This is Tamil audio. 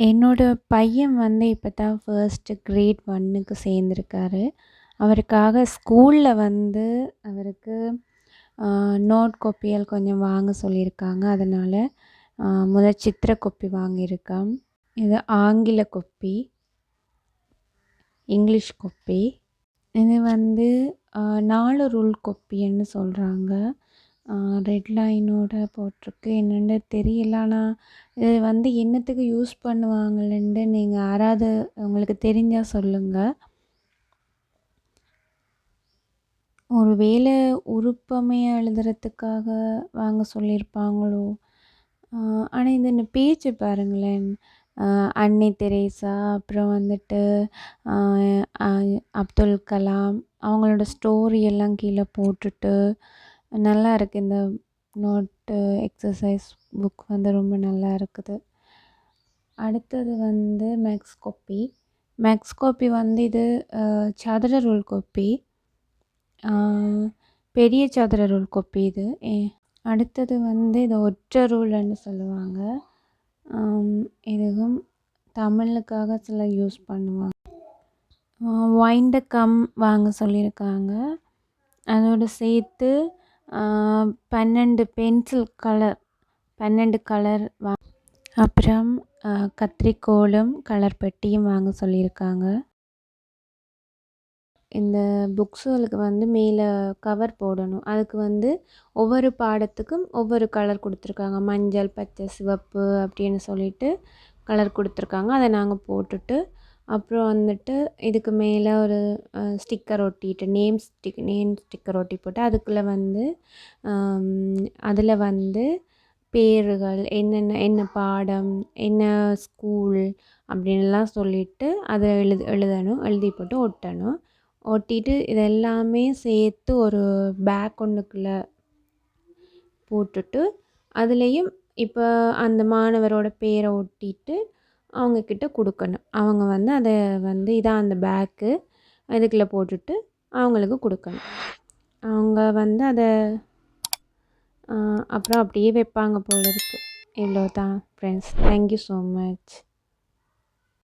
என்னோட பையன் வந்து இப்போ தான் ஃபர்ஸ்ட்டு கிரேட் 1க்கு சேர்ந்திருக்காரு. அவருக்காக ஸ்கூல்ல வந்து அவருக்கு நோட் கோப்பிகள் கொஞ்சம் வாங்க சொல்லியிருக்காங்க. அதனால முதல் சித்திர கோப்பி வாங்கியிருக்கேன். இது ஆங்கில கோப்பி, இங்கிலீஷ் கோப்பி. இது வந்து 4 ரூல் கோப்பின்னு சொல்கிறாங்க. ரெட் லைனோட போட்டிருக்கு. என்னென்னு தெரியல. ஆனால் இது வந்து என்னத்துக்கு யூஸ் பண்ணுவாங்கள்ன்ட்டு நீங்கள் யாராவது உங்களுக்கு தெரிஞ்சால் சொல்லுங்கள். ஒரு வேளை உருப்பமையாக எழுதுறதுக்காக வாங்க சொல்லியிருப்பாங்களோ? ஆனால் இந்த பேஜ் பாருங்களேன். அன்னை தெரேசா, அப்புறம் வந்துட்டு அப்துல் கலாம் அவங்களோட ஸ்டோரி எல்லாம் கீழே போட்டுட்டு நல்லா இருக்குது. இந்த நோட்டு எக்ஸசைஸ் புக் வந்து ரொம்ப நல்லா இருக்குது. அடுத்தது வந்து மேக்ஸ் கோப்பி. மேக்ஸ் கோப்பி வந்து இது சதுர ரூல் கோப்பி, பெரிய சதுர ரூல் கோப்பி இது. அடுத்தது வந்து இது ஒற்றை ரூல்னு சொல்லுவாங்க. இதுவும் தமிழுக்காக சில யூஸ் பண்ணுவாங்க. வைண்ட கம் வாங்க சொல்லியிருக்காங்க. அதோடு சேர்த்து 12 பென்சில் கலர் 12 கலர் அப்புறம் கத்திரிக்கோலும் கலர் பெட்டியும் வாங்க சொல்லியிருக்காங்க. இந்த புக்ஸுகளுக்கு வந்து மேலே கவர் போடணும். அதுக்கு வந்து ஒவ்வொரு பாடத்துக்கும் ஒவ்வொரு கலர் கொடுத்துருக்காங்க. மஞ்சள், பச்சை, சிவப்பு அப்படின்னு சொல்லிட்டு கலர் கொடுத்துருக்காங்க. அதை நாங்கள் போட்டுட்டு அப்புறம் வந்துட்டு இதுக்கு மேலே ஒரு ஸ்டிக்கர் ஒட்டிட்டு நேம் ஸ்டிக்கர் ஒட்டி போட்டு அதுக்குள்ளே வந்து அதில் வந்து பேர்கள் என்ன பாடம், என்ன ஸ்கூல் அப்படின்லாம் சொல்லிவிட்டு அதை எழுதணும். எழுதி போட்டு ஒட்டணும். ஒட்டிட்டு இதெல்லாமே சேர்த்து ஒரு பேக் ஒன்றுக்குள்ளே போட்டுட்டு அதுலேயும் இப்போ அந்த மாணவரோட பேரை ஒட்டிட்டு அவங்கக்கிட்ட கொடுக்கணும். அவங்க வந்து அதை வந்து இதான் அந்த பேக்கு இதுக்குள்ளே போட்டுட்டு அவங்களுக்கு கொடுக்கணும். அவங்க வந்து அதை அப்புறம் அப்படியே வைப்பாங்க போல இருக்குது. இவ்வளோ தான் ஃப்ரெண்ட்ஸ். Thank you so much.